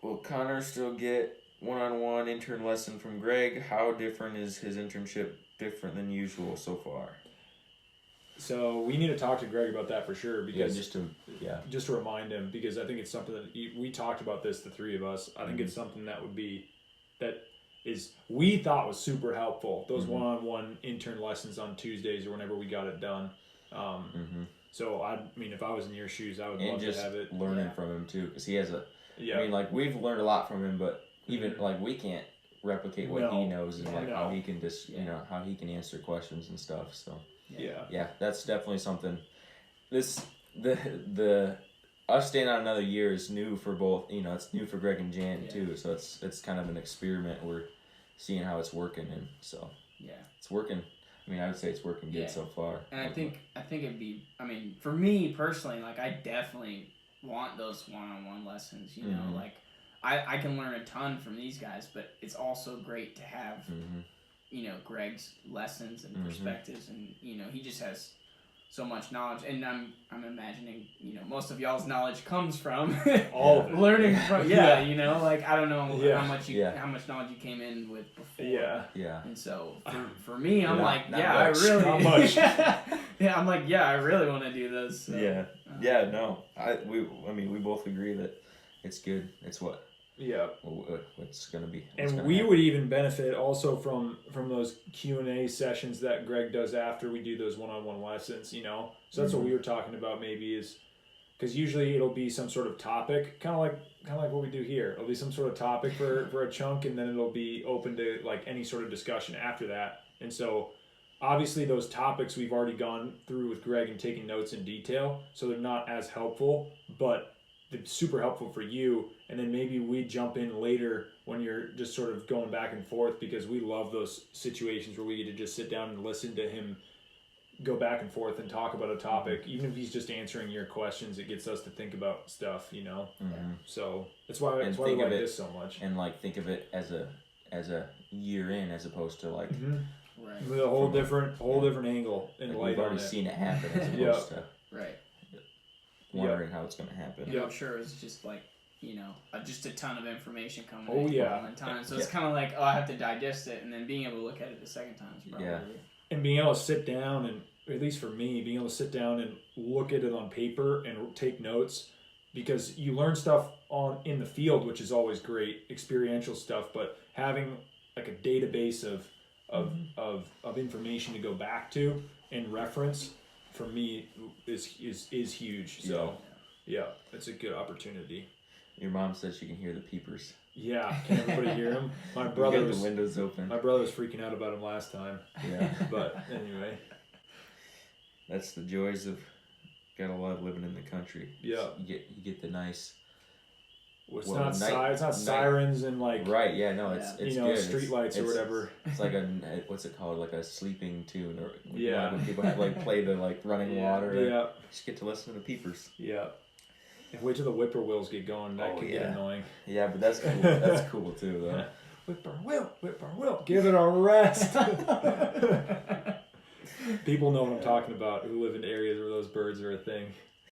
will Connor still get one-on-one intern lesson from Greg? How different is his internship different than usual so far? So we need to talk to Greg about that for sure, because just to remind him, because I think it's something that we talked about this, the three of us. I think it's something that we thought was super helpful. Those one-on-one intern lessons on Tuesdays or whenever we got it done. So I mean, if I was in your shoes, I would love to have it. Learning from him too, because he has a. I mean, like we've learned a lot from him, but even like we can't replicate what he knows and like how he can just how he can answer questions and stuff. So. Yeah, that's definitely something. The us staying out another year is new for both. It's new for Greg and Jan too. So it's kind of an experiment. We're seeing how it's working, and so it's working. I mean, I would say it's working good so far. And I think it'd be. I mean, for me personally, like I definitely want those one-on-one lessons. You know, like I can learn a ton from these guys, but it's also great to have. Greg's lessons and perspectives, and he just has so much knowledge, and I'm imagining most of y'all's knowledge comes from all of it. Learning from like I don't know how much knowledge you came in with before, and so for me I'm like I really not much. I'm like I really want to do this, so. We both agree that it's good. It's what what's going to be. And we would even benefit also from those Q&A sessions that Greg does after we do those one-on-one lessons, So that's what we were talking about maybe, is because usually it'll be some sort of topic, kind of like what we do here. It'll be some sort of topic for a chunk, and then it'll be open to like any sort of discussion after that. And so obviously those topics we've already gone through with Greg and taking notes in detail, so they're not as helpful, but they're super helpful for you. And then maybe we jump in later when you're just sort of going back and forth, because we love those situations where we get to just sit down and listen to him go back and forth and talk about a topic. Even if he's just answering your questions, it gets us to think about stuff, So that's why we like this so much. And like think of it as a year in, as opposed to like with a whole different angle and like light. We've already seen it happen as opposed to wondering how it's going to happen. I'm sure it's just like just a ton of information coming in all the time. So it's kind of like, I have to digest it, and then being able to look at it the second time is probably... And being able to sit down, and at least for me, being able to sit down and look at it on paper and take notes, because you learn stuff in the field, which is always great, experiential stuff, but having like a database of information to go back to and reference, for me, is huge. So, it's a good opportunity. Your mom says she can hear the peepers. Yeah, can everybody hear him? My brother got the windows open. My brother was freaking out about him last time. Yeah, but anyway, that's the joys of gotta love living in the country. Yeah, you get the nice. It's not sirens and like it's good. Street lights or whatever. It's like what's it called, like a sleeping tune, or when people have like play the like running water. Yeah, just get to listen to the peepers. Yeah. And wait till the whippoorwills get going. That could get annoying. Yeah, but that's cool. That's cool too, though. Whippoorwill, give it a rest. People know what I'm talking about who live in areas where those birds are a thing.